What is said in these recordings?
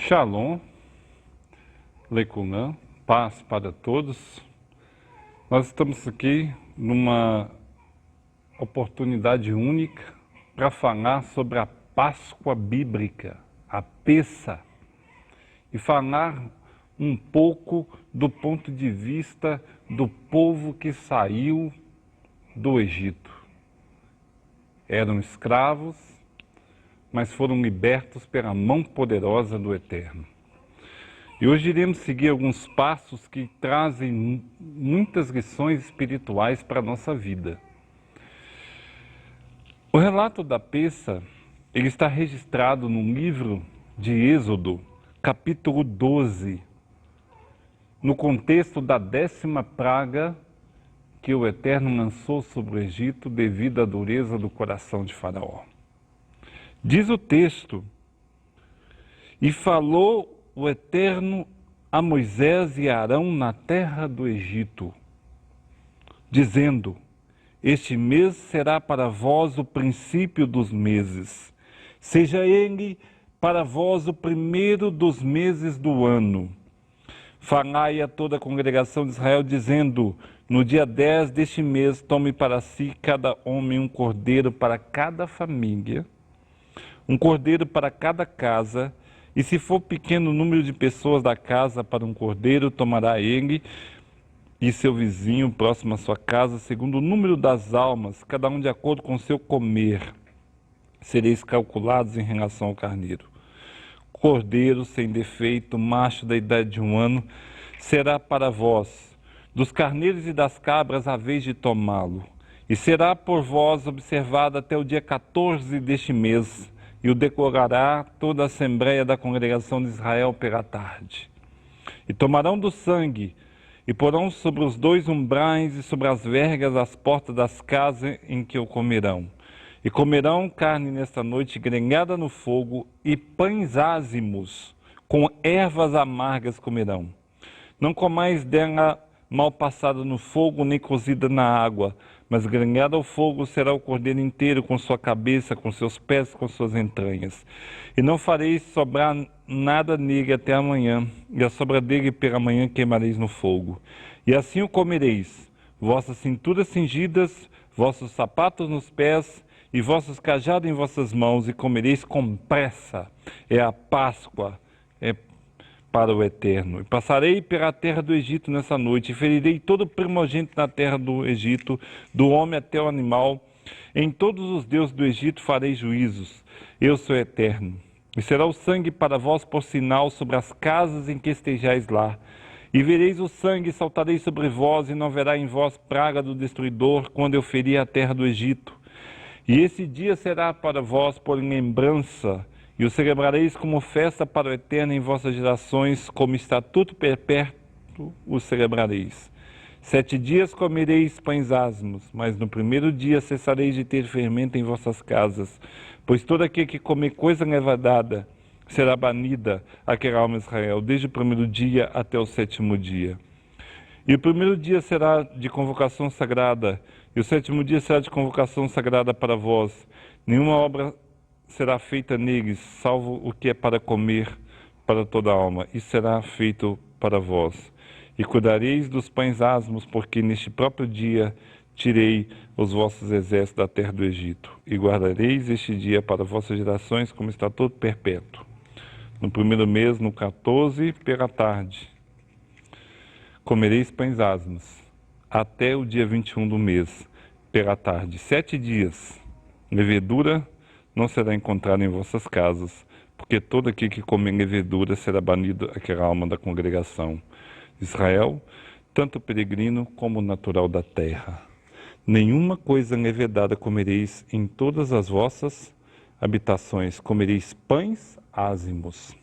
Shalom, Lekunam, paz para todos. Nós estamos aqui numa oportunidade única para falar sobre a Páscoa bíblica, a Pessa, e falar um pouco do ponto de vista do povo que saiu do Egito. Eram escravos, mas foram libertos pela mão poderosa do Eterno. E hoje iremos seguir alguns passos que trazem muitas lições espirituais para a nossa vida. O relato da Pessa, ele está registrado no livro de Êxodo, capítulo 12, no contexto da 10ª praga que o Eterno lançou sobre o Egito devido à dureza do coração de Faraó. Diz o texto: e falou o Eterno a Moisés e a Arão na terra do Egito, dizendo: este mês será para vós o princípio dos meses, seja ele para vós o primeiro dos meses do ano. Falai a toda a congregação de Israel, dizendo: no dia 10 deste mês tome para si cada homem um cordeiro para cada família, um cordeiro para cada casa, e se for pequeno o número de pessoas da casa para um cordeiro, tomará ele e seu vizinho próximo à sua casa, segundo o número das almas, cada um de acordo com o seu comer. Sereis calculados em relação ao carneiro. Cordeiro sem defeito, macho da idade de 1 ano, será para vós. Dos carneiros e das cabras haveis de tomá-lo, e será por vós observado até o dia 14 deste mês, e o decorará toda a Assembleia da Congregação de Israel pela tarde. E tomarão do sangue, e porão sobre os 2 umbrais e sobre as vergas as portas das casas em que o comerão. E comerão carne nesta noite grelhada no fogo, e pães ázimos, com ervas amargas comerão. Não comais dela mal passada no fogo, nem cozida na água, mas grelhado ao fogo será o cordeiro inteiro, com sua cabeça, com seus pés, com suas entranhas. E não fareis sobrar nada nele até amanhã, e a sobra dele pela manhã queimareis no fogo. E assim o comereis, vossas cinturas cingidas, vossos sapatos nos pés, e vossos cajados em vossas mãos, e comereis com pressa. É a Páscoa, para o Eterno. E passarei pela terra do Egito nessa noite, e ferirei todo primogênito na terra do Egito, do homem até o animal. Em todos os deuses do Egito farei juízos. Eu sou Eterno. E será o sangue para vós por sinal sobre as casas em que estejais lá. E vereis o sangue, e saltareis sobre vós, e não haverá em vós praga do destruidor, quando eu ferir a terra do Egito. E esse dia será para vós por lembrança, e o celebrareis como festa para o Eterno em vossas gerações, como estatuto perpétuo o celebrareis. 7 dias comereis pães ázimos, mas no primeiro dia cessareis de ter fermento em vossas casas, pois todo aquele que comer coisa levedada será banida aquela alma de Israel, desde o primeiro dia até o 7º dia. E o primeiro dia será de convocação sagrada, e o 7º dia será de convocação sagrada para vós. Nenhuma obra será feita neles, salvo o que é para comer para toda a alma, e será feito para vós. E cuidareis dos pães ázimos, porque neste próprio dia tirei os vossos exércitos da terra do Egito. E guardareis este dia para vossas gerações como estatuto perpétuo. No primeiro mês, no 14, pela tarde, comereis pães ázimos, até o dia 21 do mês, pela tarde. 7 dias, levedura não será encontrado em vossas casas, porque todo aquele que comer levedura será banido aquela alma da congregação de Israel, tanto peregrino como natural da terra. Nenhuma coisa levedada comereis em todas as vossas habitações, comereis pães ázimos.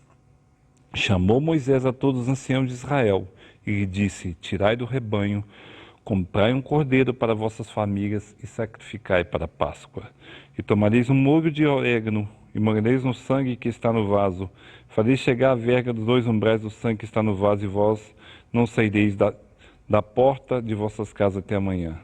Chamou Moisés a todos os anciãos de Israel e lhe disse: tirai do rebanho, comprai um cordeiro para vossas famílias e sacrificai para a Páscoa. E tomareis um molho de orégano e molhareis no sangue que está no vaso. Fareis chegar a verga dos 2 umbrais do sangue que está no vaso, e vós não saireis da porta de vossas casas até amanhã.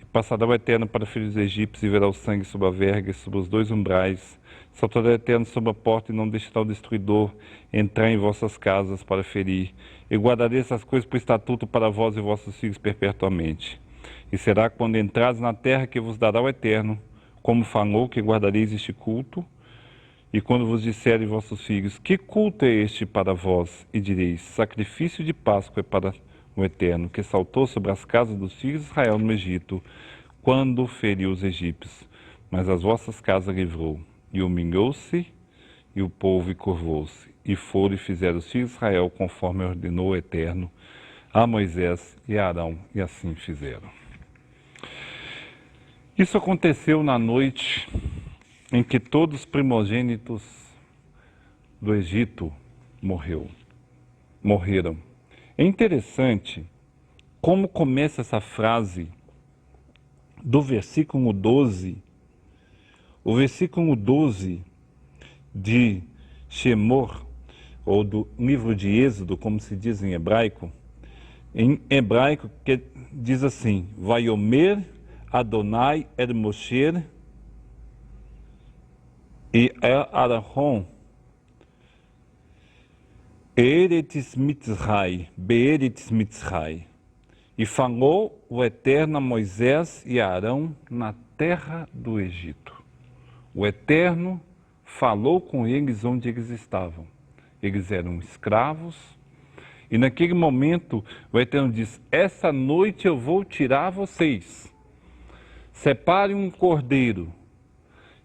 E passará o Eterno para filhos egípcios, e verá o sangue sobre a verga e sobre os 2 umbrais Saltará o Eterno sobre a porta e não deixará o destruidor entrar em vossas casas para ferir. E guardarei essas coisas por estatuto para vós e vossos filhos perpetuamente. E será quando entrares na terra que vos dará o Eterno, como falou que guardareis este culto. E quando vos disserem vossos filhos, que culto é este para vós? E direis, sacrifício de Páscoa é para o Eterno, que saltou sobre as casas dos filhos de Israel no Egito, quando feriu os egípcios. Mas as vossas casas livrou. E humilhou-se, e o povo curvou-se. E foram e fizeram os filhos de Israel, conforme ordenou o Eterno, a Moisés e a Arão, e assim fizeram. Isso aconteceu na noite em que todos os primogênitos do Egito morreram. É interessante como começa essa frase do versículo 12. O versículo 12 de Shemor, ou do livro de Êxodo, como se diz em hebraico, que diz assim, Vaiomer Adonai el Moshe e el Arahon Be'eretz Mitzrai. E falou o Eterno a Moisés e a Arão na terra do Egito. O Eterno falou com eles onde eles estavam. Eles eram escravos. E naquele momento o Eterno diz, essa noite eu vou tirar vocês. Separe um cordeiro.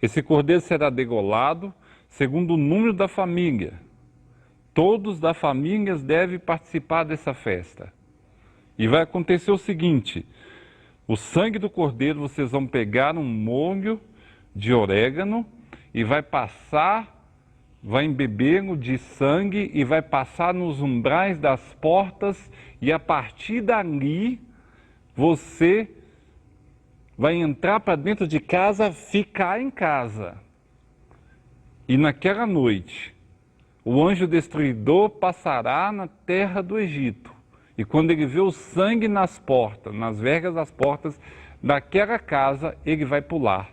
Esse cordeiro será degolado segundo o número da família. Todos da família devem participar dessa festa. E vai acontecer o seguinte, o sangue do cordeiro vocês vão pegar um molho de orégano e vai embebê-lo de sangue e vai passar nos umbrais das portas e a partir dali você vai entrar para dentro de casa, ficar em casa. E naquela noite, o anjo destruidor passará na terra do Egito. E quando ele vê o sangue nas portas, nas vergas das portas daquela casa, ele vai pular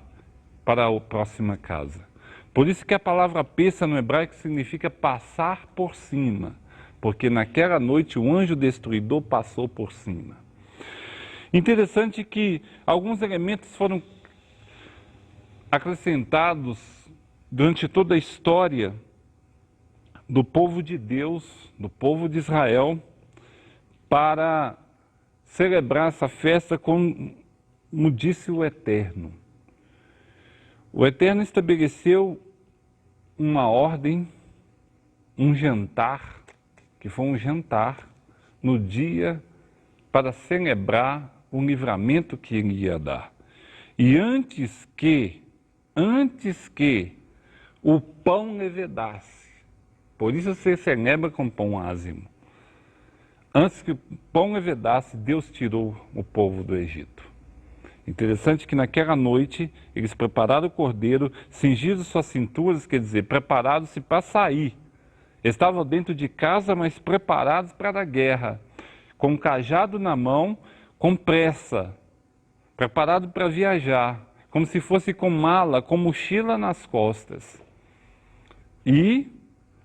para a próxima casa. Por isso que a palavra peça no hebraico significa passar por cima. Porque naquela noite o anjo destruidor passou por cima. Interessante que alguns elementos foram acrescentados durante toda a história do povo de Deus, do povo de Israel, para celebrar essa festa como disse o Eterno. O Eterno estabeleceu uma ordem, um jantar, que foi um jantar no dia para celebrar o livramento que ele ia dar. E antes que o pão levedasse, por isso você celebra com pão ázimo. Antes que o pão levedasse, Deus tirou o povo do Egito. Interessante que naquela noite, eles prepararam o cordeiro, cingiram suas cinturas, quer dizer, preparados-se para sair. Estavam dentro de casa, mas preparados para a guerra, com um cajado na mão, com pressa, preparado para viajar, como se fosse com mala, com mochila nas costas. E,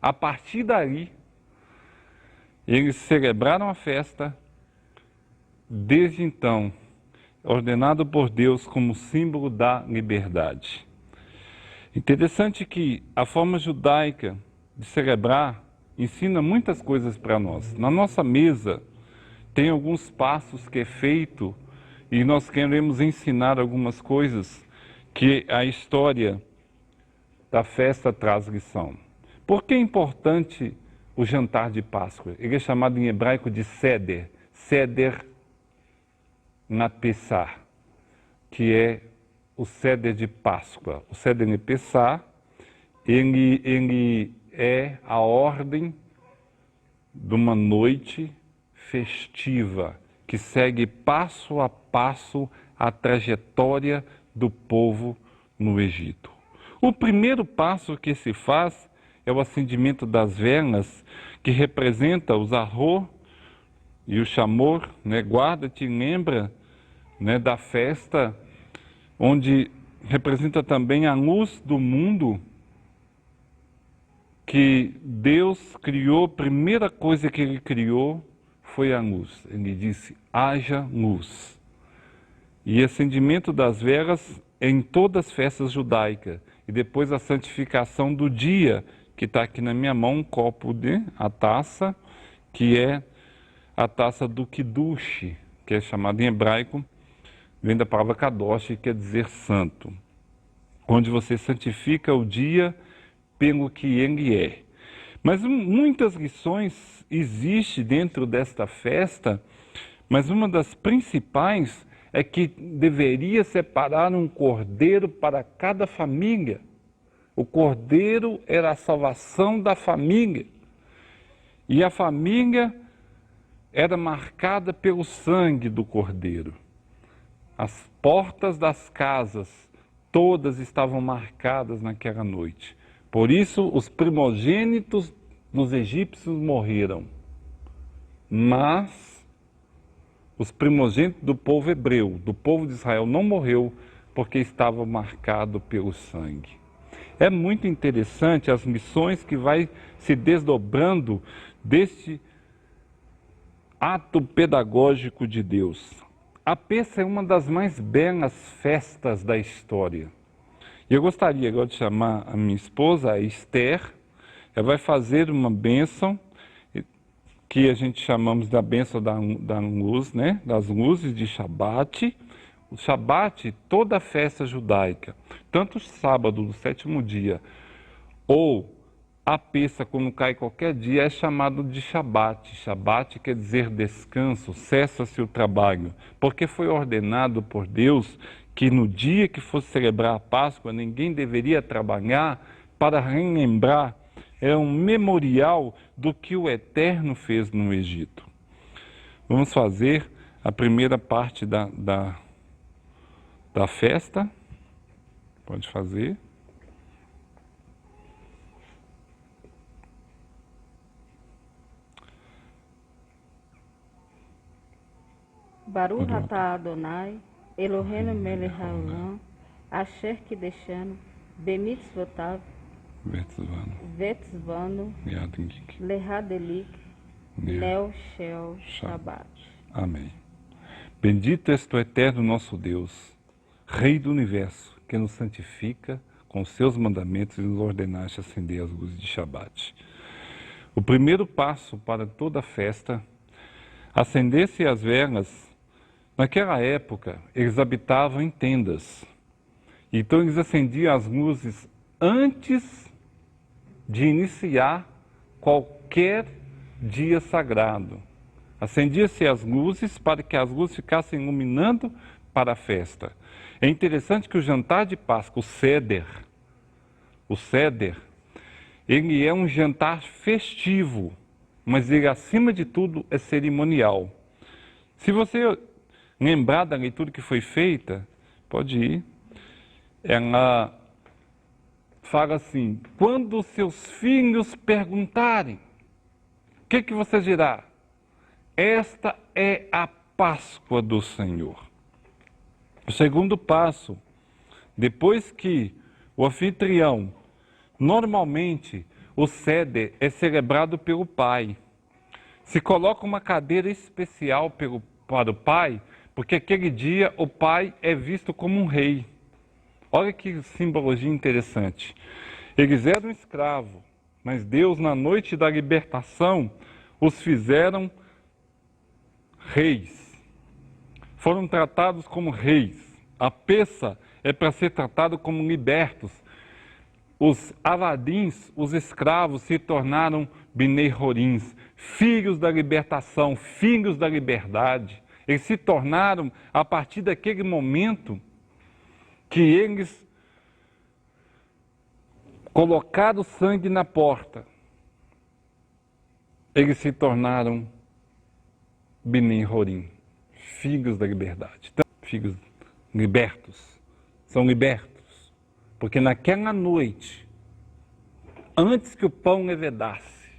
a partir daí, eles celebraram a festa, desde então, ordenado por Deus como símbolo da liberdade. Interessante que a forma judaica de celebrar ensina muitas coisas para nós. Na nossa mesa tem alguns passos que é feito e nós queremos ensinar algumas coisas que a história da festa traz lição. Por que é importante o jantar de Páscoa? Ele é chamado em hebraico de Seder, Seder na Pessah, que é o Seder de Páscoa. O Seder na Pessah, ele é a ordem de uma noite festiva, que segue passo a passo a trajetória do povo no Egito. O primeiro passo que se faz é o acendimento das velas, que representa os arro e o chamor, né? Guarda-te, lembra, né, da festa, onde representa também a luz do mundo, que Deus criou, a primeira coisa que Ele criou foi a luz. Ele disse, haja luz. E acendimento das velas em todas as festas judaicas. E depois a santificação do dia, que está aqui na minha mão, um copo a taça, que é a taça do Kiddush, que é chamada em hebraico, vem da palavra Kadosh, que quer dizer santo. Onde você santifica o dia pelo que ele é. Mas muitas lições existem dentro desta festa, mas uma das principais é que deveria separar um cordeiro para cada família. O cordeiro era a salvação da família. E a família era marcada pelo sangue do cordeiro. As portas das casas, todas estavam marcadas naquela noite. Por isso, os primogênitos dos egípcios morreram. Mas os primogênitos do povo hebreu, do povo de Israel, não morreu porque estava marcado pelo sangue. É muito interessante as missões que vai se desdobrando deste ato pedagógico de Deus. A Pêssah é uma das mais belas festas da história. E eu gostaria agora de chamar a minha esposa, a Esther. Ela vai fazer uma bênção, que a gente chamamos da bênção da luz, né? Das luzes de Shabat. O Shabat, toda a festa judaica, tanto o sábado do sétimo dia, ou a Pêssah, quando cai qualquer dia, é chamado de Shabat. Shabat quer dizer descanso, cessa-se o trabalho, porque foi ordenado por Deus que no dia que fosse celebrar a Páscoa, ninguém deveria trabalhar para relembrar, é um memorial do que o Eterno fez no Egito. Vamos fazer a primeira parte da festa. Pode fazer. Baruch atah Adonai, Eloheinu melech haolam, asher kideshanu, bemitzvotav, vetzvanu, lehadelik, nel shel Shabbat. Amém. Bendito és tu, Eterno nosso Deus, Rei do Universo, que nos santifica com os seus mandamentos e nos ordenaste acender as luzes de Shabat. O primeiro passo para toda a festa, acender-se as velas. Naquela época, eles habitavam em tendas. Então, eles acendiam as luzes antes de iniciar qualquer dia sagrado. Acendia-se as luzes para que as luzes ficassem iluminando para a festa. É interessante que o jantar de Páscoa, o Seder, ele é um jantar festivo, mas ele, acima de tudo, é cerimonial. Se você lembrar da leitura que foi feita, pode ir. Ela fala assim, quando seus filhos perguntarem, o que você dirá? Esta é a Páscoa do Senhor. O segundo passo, depois que o anfitrião, normalmente o Seder é celebrado pelo pai. Se coloca uma cadeira especial para o pai, porque aquele dia o pai é visto como um rei. Olha que simbologia interessante. Eles eram escravos, mas Deus, na noite da libertação, os fizeram reis. Foram tratados como reis. A Pêssah é para ser tratado como libertos. Os avadins, os escravos, se tornaram Bnei Horins, filhos da libertação, filhos da liberdade. Eles se tornaram, a partir daquele momento, que eles colocaram sangue na porta, eles se tornaram Bnei Horim, filhos da liberdade. Então, filhos libertos, são libertos, porque naquela noite, antes que o pão levedasse,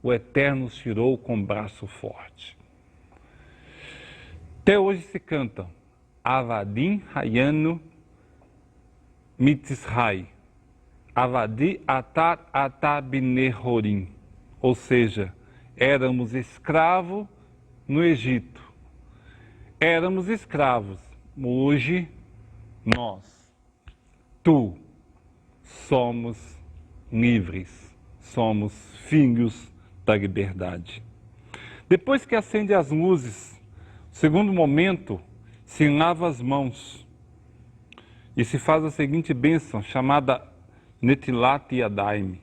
o Eterno os tirou com braço forte. Até hoje se cantam Avadim Hayanu Mitzrai. Avadi atar atabinehorim, ou seja, éramos escravos no Egito. Éramos escravos. Hoje, nós, tu, somos livres, somos filhos da liberdade. Depois que acende as luzes, segundo momento, se lava as mãos e se faz a seguinte bênção, chamada Netilat Yadayim,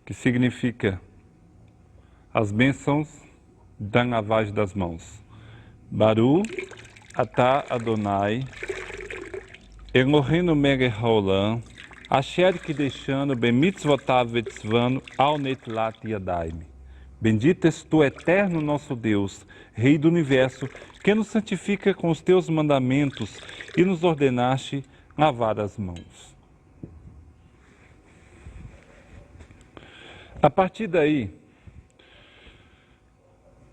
que significa as bênçãos da lavagem das mãos. Baru atah Adonai, Eloheinu melech haolam, asher kideshanu bemitzvotav vetzvanu al netilat yadayim. Bendito és tu, eterno nosso Deus, Rei do Universo, que nos santifica com os teus mandamentos e nos ordenaste lavar as mãos. A partir daí,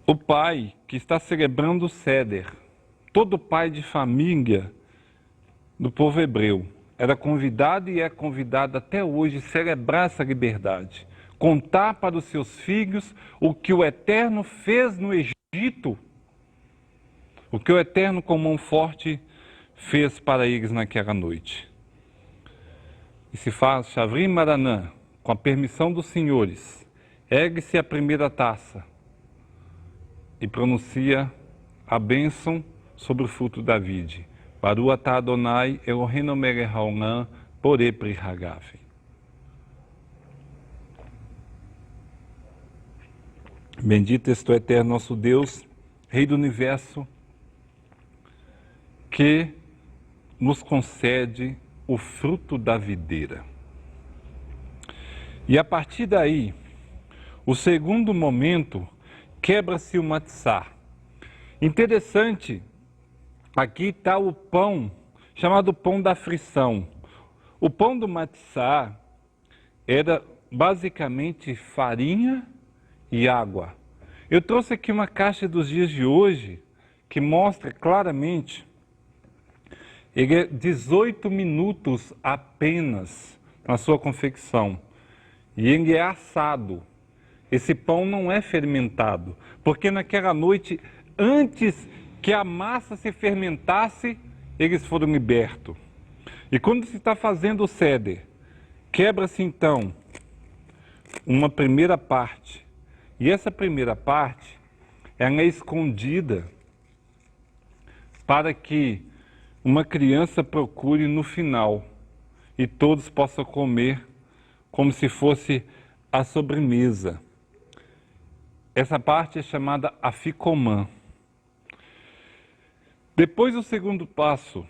o pai que está celebrando o Seder, todo pai de família do povo hebreu, era convidado e é convidado até hoje a celebrar essa liberdade. Contar para os seus filhos o que o Eterno fez no Egito, o que o Eterno com mão forte fez para eles naquela noite. E se faz Shavrim Maranã, com a permissão dos senhores, ergue-se a primeira taça e pronuncia a bênção sobre o fruto da vide. Baru atah Adonai Eloheinu melech haolam borei pri hagav. Bendito és tu, eterno nosso Deus, Rei do Universo, que nos concede o fruto da videira. E a partir daí, o segundo momento, quebra-se o matzá. Interessante, aqui está o pão, chamado pão da aflição. O pão do matzá era basicamente farinha e água. Eu trouxe aqui uma caixa dos dias de hoje que mostra claramente, ele é 18 minutos apenas na sua confecção e ele é assado. Esse pão não é fermentado, porque naquela noite, antes que a massa se fermentasse, eles foram libertos. E quando se está fazendo o Seder, quebra-se então uma primeira parte. E essa primeira parte, ela é escondida para que uma criança procure no final e todos possam comer como se fosse a sobremesa. Essa parte é chamada aficomã. Depois o segundo passo,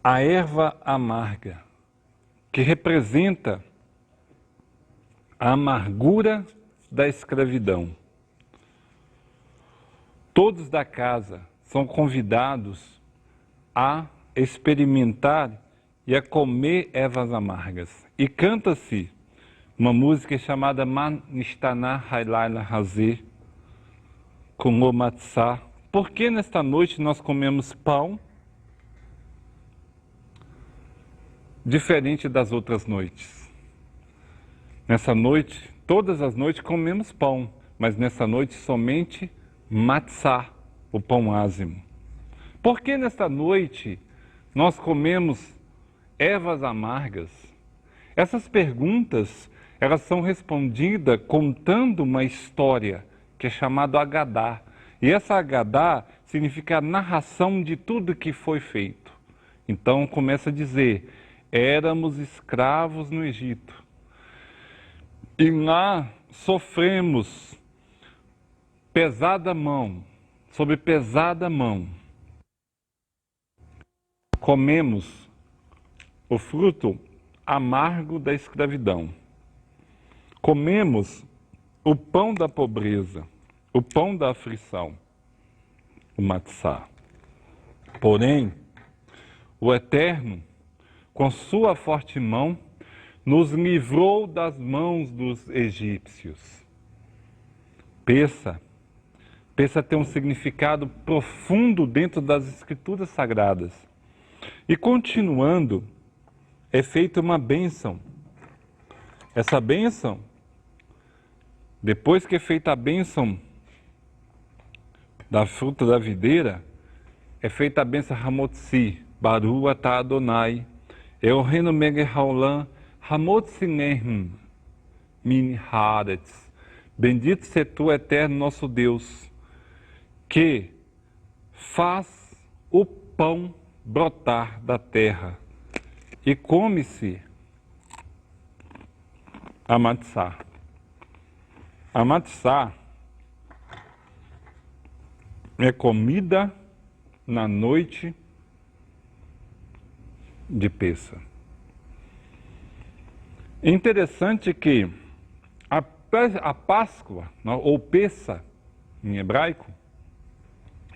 a erva amarga, que representa a amargura da escravidão. Todos da casa são convidados a experimentar e a comer ervas amargas. E canta-se uma música chamada Man Nishtanah Haylayla Hazeh, com o matzah. Por que nesta noite nós comemos pão diferente das outras noites? Nessa noite, todas as noites comemos pão, mas nessa noite somente matzah, o pão ázimo. Por que nesta noite nós comemos ervas amargas? Essas perguntas, elas são respondidas contando uma história que é chamada Agadá. E essa Agadá significa a narração de tudo que foi feito. Então começa a dizer, éramos escravos no Egito. E lá sofremos pesada mão, sob pesada mão. Comemos o fruto amargo da escravidão. Comemos o pão da pobreza, o pão da aflição, o matzá. Porém, o Eterno, com sua forte mão, nos livrou das mãos dos egípcios. Peça tem um significado profundo dentro das escrituras sagradas. E continuando, é feita uma bênção. Essa bênção, depois que é feita a bênção da fruta da videira, é feita a bênção Hamotzi, Baru Atah Adonai, Elohenu Melech haolam, Hamotzi Nehem Min Haaretz. Bendito seja tu, eterno nosso Deus, que faz o pão brotar da terra e come-se a matzá. A matzá é comida na noite de Pêssah. É interessante que a Páscoa, ou Pêssah em hebraico,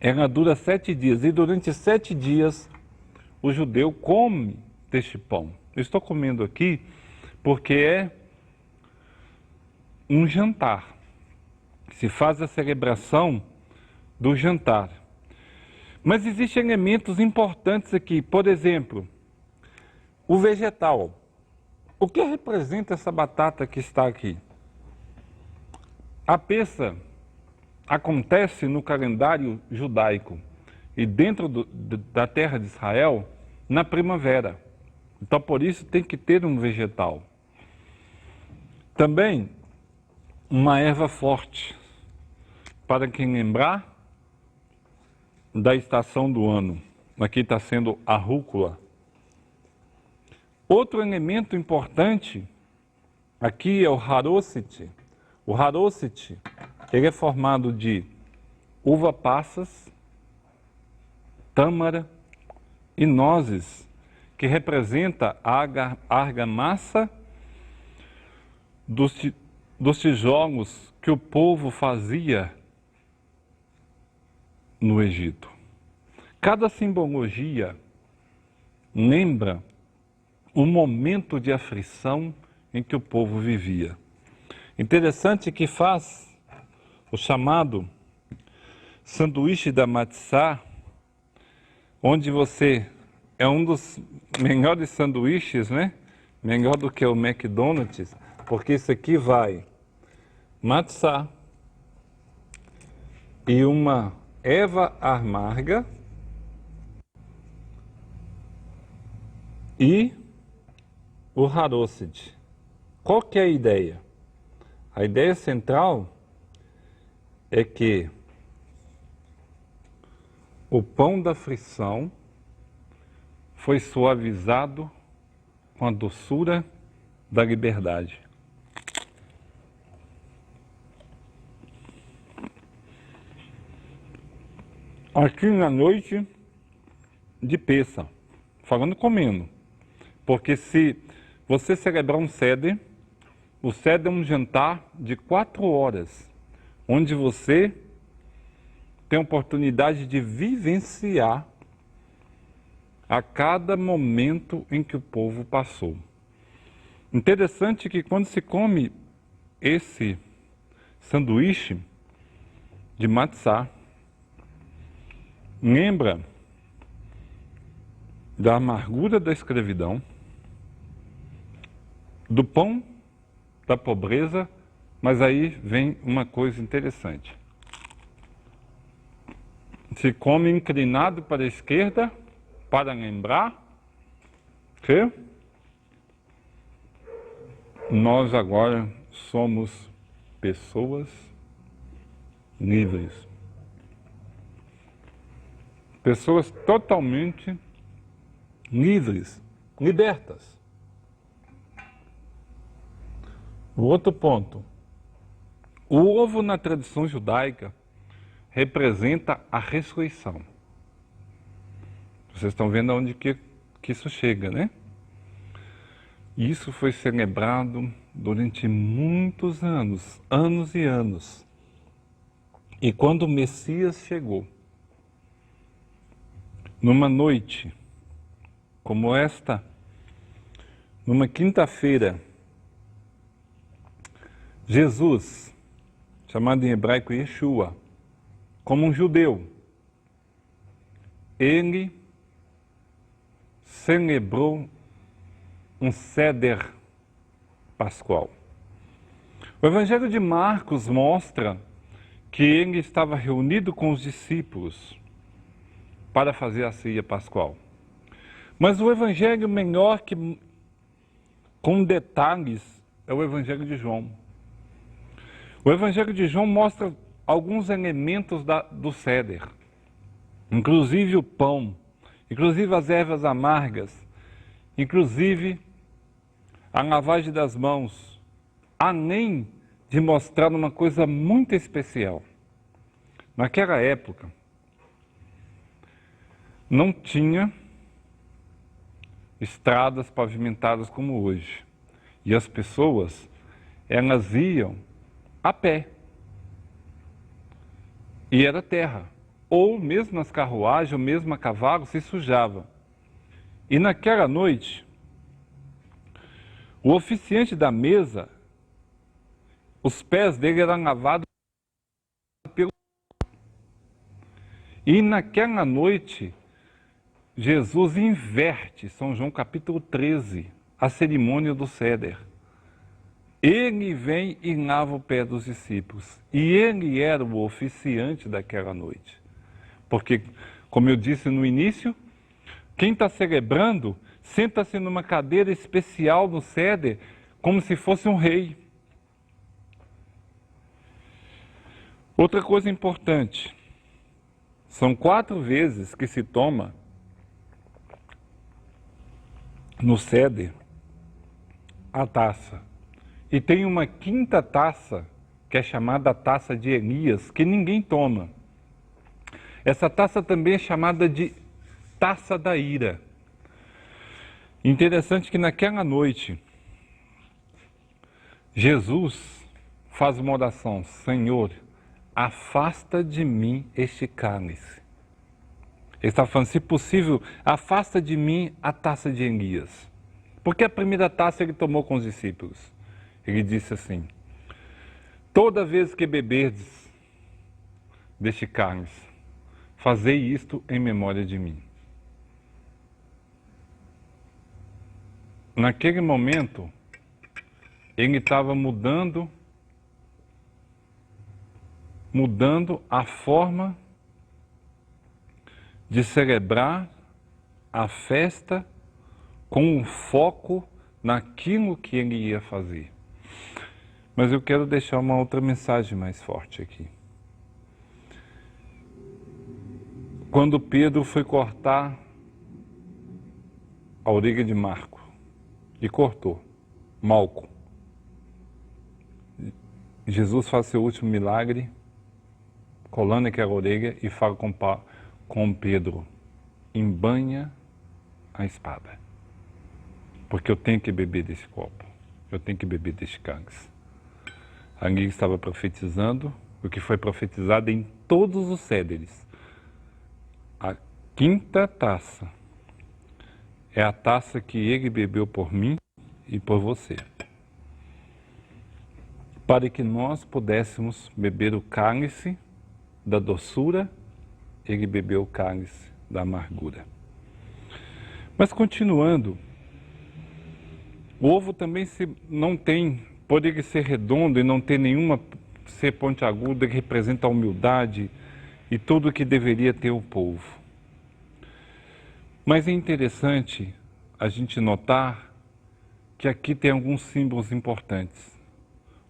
ela dura 7 dias, e durante 7 dias o judeu come deste pão. Eu estou comendo aqui porque é um jantar. Se faz a celebração do jantar. Mas existem elementos importantes aqui. Por exemplo, o vegetal. O que representa essa batata que está aqui? A Pêssah acontece no calendário judaico e dentro da terra de Israel na primavera. Então, por isso, tem que ter um vegetal. Também, uma erva forte, para quem lembrar da estação do ano. Aqui está sendo a rúcula. Outro elemento importante aqui é o haroset. O haroset, ele é formado de uva passas, tâmara e nozes, que representa a argamassa dos tijolos que o povo fazia no Egito. Cada simbologia lembra um momento de aflição em que o povo vivia. Interessante que faz o chamado sanduíche da matzá, onde você é um dos melhores sanduíches, né? Melhor do que o McDonald's, porque isso aqui vai matzá e uma erva amarga e o haroset. Qual que é a ideia? A ideia central é que o pão da aflição foi suavizado com a doçura da liberdade. Aqui na noite de Pêssah, falando comendo, porque se você celebrar um seder, o seder é um jantar de 4 horas, onde você tem a oportunidade de vivenciar a cada momento em que o povo passou. Interessante que quando se come esse sanduíche de matzá, lembra da amargura da escravidão, do pão da pobreza, mas aí vem uma coisa interessante. Se come inclinado para a esquerda, para lembrar que nós agora somos pessoas livres. Pessoas totalmente livres, libertas. O outro ponto, o ovo na tradição judaica representa a ressurreição. Vocês estão vendo aonde que isso chega, né? Isso foi celebrado durante muitos anos, anos e anos. E quando o Messias chegou, numa noite como esta, numa quinta-feira, Jesus, chamado em hebraico Yeshua, como um judeu, ele celebrou um ceder pascual. O Evangelho de Marcos mostra que ele estava reunido com os discípulos para fazer a ceia pascual. Mas o Evangelho melhor, que com detalhes, é o Evangelho de João. O Evangelho de João mostra alguns elementos do ceder, inclusive o pão, inclusive as ervas amargas, inclusive a lavagem das mãos, além de mostrar uma coisa muito especial. Naquela época, não tinha estradas pavimentadas como hoje. E as pessoas, elas iam a pé. E era terra. Ou mesmo nas carruagens, ou mesmo a cavalo, se sujava. E naquela noite, o oficiante da mesa, os pés dele eram lavados pelo... E naquela noite, Jesus inverte, São João capítulo 13, a cerimônia do ceder. Ele vem e lava o pé dos discípulos. E ele era o oficiante daquela noite. Porque, como eu disse no início, quem está celebrando senta-se numa cadeira especial no ceder, como se fosse um rei. Outra coisa importante, são 4 vezes que se toma no ceder a taça. E tem uma 5ª taça, que é chamada taça de Elias, que ninguém toma. Essa taça também é chamada de taça da ira. Interessante que naquela noite, Jesus faz uma oração: Senhor, afasta de mim este cálice. Ele está falando, se possível, afasta de mim a taça de Elias. Porque a primeira taça ele tomou com os discípulos. Ele disse assim: toda vez que beberdes deste cálice, fazei isto em memória de mim. Naquele momento, ele estava mudando a forma de celebrar a festa com um foco naquilo que ele ia fazer. Mas eu quero deixar uma outra mensagem mais forte aqui. Quando Pedro foi cortar a orelha de Marco, e cortou, Malco, Jesus faz seu último milagre, colando aquela orelha e fala com Pedro: embanha a espada, porque eu tenho que beber desse copo, eu tenho que beber deste cálice. Ali estava profetizando o que foi profetizado em todos os céderes. A 5ª taça é a taça que ele bebeu por mim e por você, para que nós pudéssemos beber o cálice da doçura, ele bebeu o cálice da amargura. Mas continuando, o ovo também poderia ser redondo e não ter nenhuma ser pontiaguda, que representa a humildade e tudo o que deveria ter o povo. Mas é interessante a gente notar que aqui tem alguns símbolos importantes.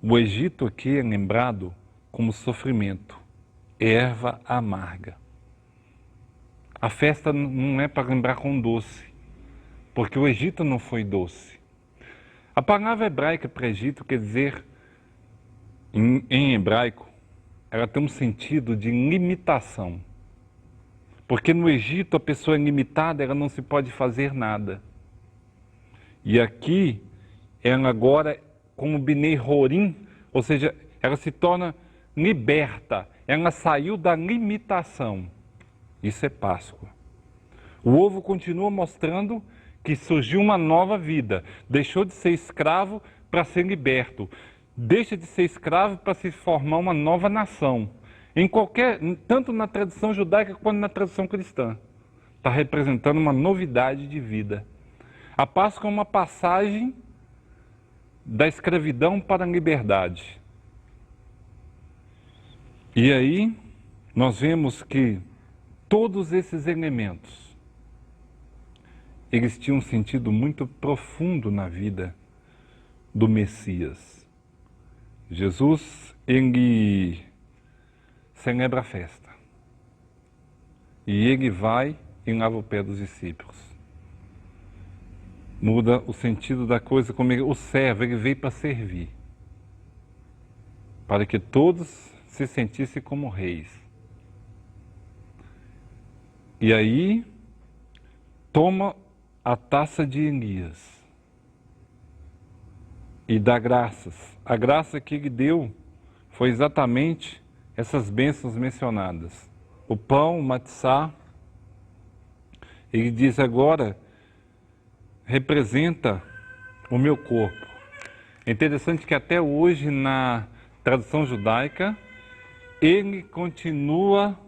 O Egito aqui é lembrado como sofrimento, erva amarga. A festa não é para lembrar com doce, porque o Egito não foi doce. A palavra hebraica para Egito quer dizer, em hebraico, ela tem um sentido de limitação. Porque no Egito a pessoa é limitada, ela não se pode fazer nada. E aqui, ela agora, como Binei Horim, ou seja, ela se torna liberta, ela saiu da limitação. Isso é Páscoa. O ovo continua mostrando que surgiu uma nova vida, deixou de ser escravo para ser liberto, deixa de ser escravo para se formar uma nova nação. Tanto na tradição judaica quanto na tradição cristã. Está representando uma novidade de vida. A Páscoa é uma passagem da escravidão para a liberdade. E aí nós vemos que todos esses elementos, eles tinham um sentido muito profundo na vida do Messias. Jesus, ele celebra a festa. E ele vai e lava o pé dos discípulos. Muda o sentido da coisa, como o servo, ele veio para servir. Para que todos se sentissem como reis. E aí, toma a taça de Elias e dá graças. A graça que ele deu foi exatamente essas bênçãos mencionadas. O pão, o matzá, ele diz agora, representa o meu corpo. É interessante que até hoje na tradição judaica, ele continua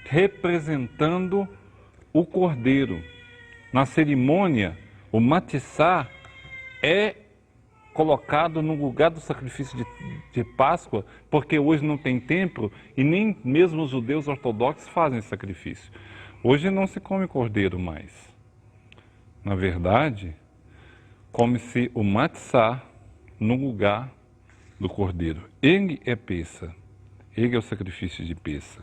representando o cordeiro. Na cerimônia, o matzá é colocado no lugar do sacrifício de Páscoa, porque hoje não tem templo e nem mesmo os judeus ortodoxos fazem sacrifício. Hoje não se come cordeiro mais. Na verdade, come-se o matzá no lugar do cordeiro. Ele é Pessa, ele é o sacrifício de Pessa.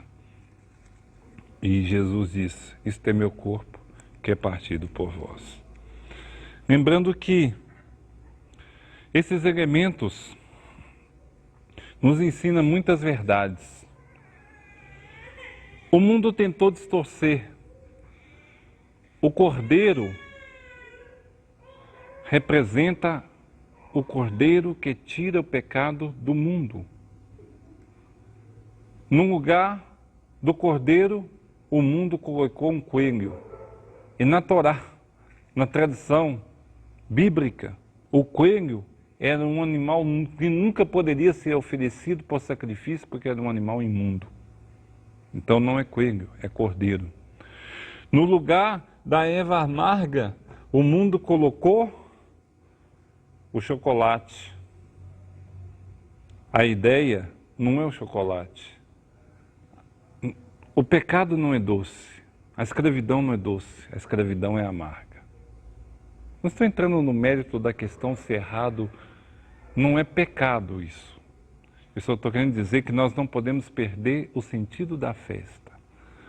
E Jesus diz, este é meu corpo, que é partido por vós. Lembrando que esses elementos nos ensinam muitas verdades. O mundo tentou distorcer. O cordeiro representa o cordeiro que tira o pecado do mundo. No lugar do cordeiro, o mundo colocou um coelho. E na Torá, na tradição bíblica, o coelho era um animal que nunca poderia ser oferecido por sacrifício, porque era um animal imundo. Então não é coelho, é cordeiro. No lugar da erva amarga, o mundo colocou o chocolate. A ideia não é o chocolate. O pecado não é doce. A escravidão não é doce. A escravidão é amarga. Não estou entrando no mérito da questão se errado. Não é pecado isso. Eu só estou querendo dizer que nós não podemos perder o sentido da festa.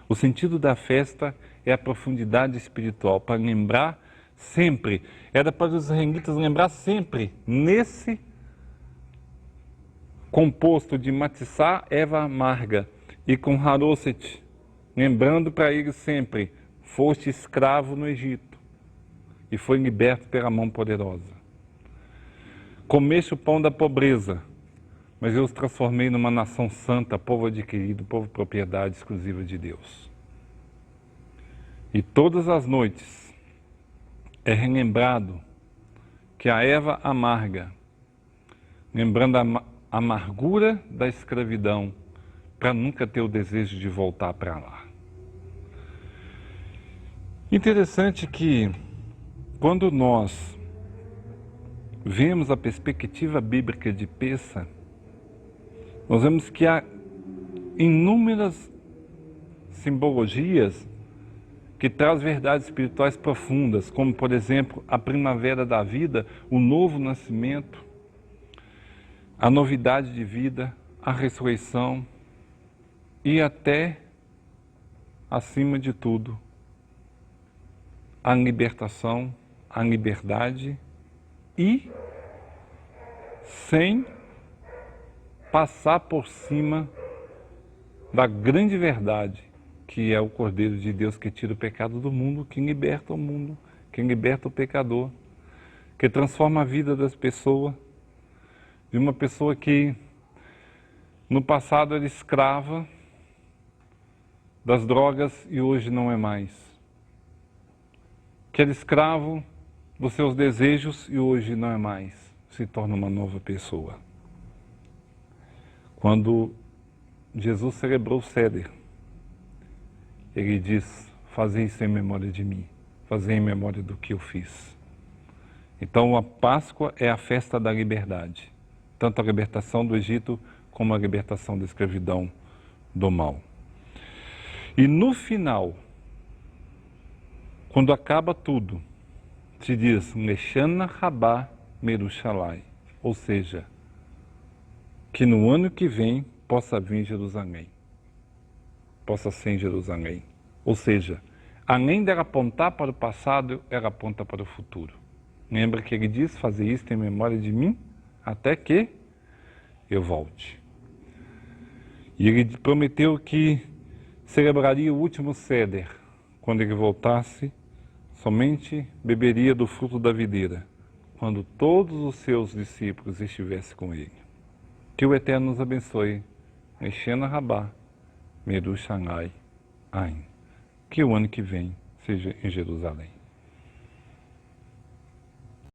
O sentido da festa é a profundidade espiritual, para lembrar sempre, era para os israelitas lembrar sempre, nesse composto de matzá, erva amarga, e com haroset, lembrando para eles sempre, foste escravo no Egito, e foi liberto pela mão poderosa. Comeste o pão da pobreza, mas eu os transformei numa nação santa, povo adquirido, povo propriedade exclusiva de Deus. E todas as noites é relembrado que a erva amarga, lembrando a amargura da escravidão, para nunca ter o desejo de voltar para lá. Interessante que, quando nós vemos a perspectiva bíblica de Pessa, nós vemos que há inúmeras simbologias que traz verdades espirituais profundas, como, por exemplo, a primavera da vida, o novo nascimento, a novidade de vida, a ressurreição e até, acima de tudo, a libertação, a liberdade e sem passar por cima da grande verdade, que é o Cordeiro de Deus que tira o pecado do mundo, que liberta o mundo, que liberta o pecador, que transforma a vida das pessoas, de uma pessoa que no passado era escrava das drogas e hoje não é mais. Que era escravo dos seus desejos e hoje não é mais, se torna uma nova pessoa. Quando Jesus celebrou o Seder, ele diz, fazei isso em memória de mim, fazei em memória do que eu fiz. Então a Páscoa é a festa da liberdade, tanto a libertação do Egito como a libertação da escravidão do mal. E no final, quando acaba tudo, se diz Leshana Rabá Merushalai, ou seja, que no ano que vem possa vir Jerusalém, possa ser em Jerusalém. Ou seja, além dela apontar para o passado, ela aponta para o futuro. Lembra que ele diz, fazer isso em memória de mim, até que eu volte. E ele prometeu que celebraria o último Seder. Quando ele voltasse, somente beberia do fruto da videira, quando todos os seus discípulos estivessem com ele. Que o Eterno nos abençoe. Mexena Rabá, Meru Shanai, Ain. Que o ano que vem seja em Jerusalém.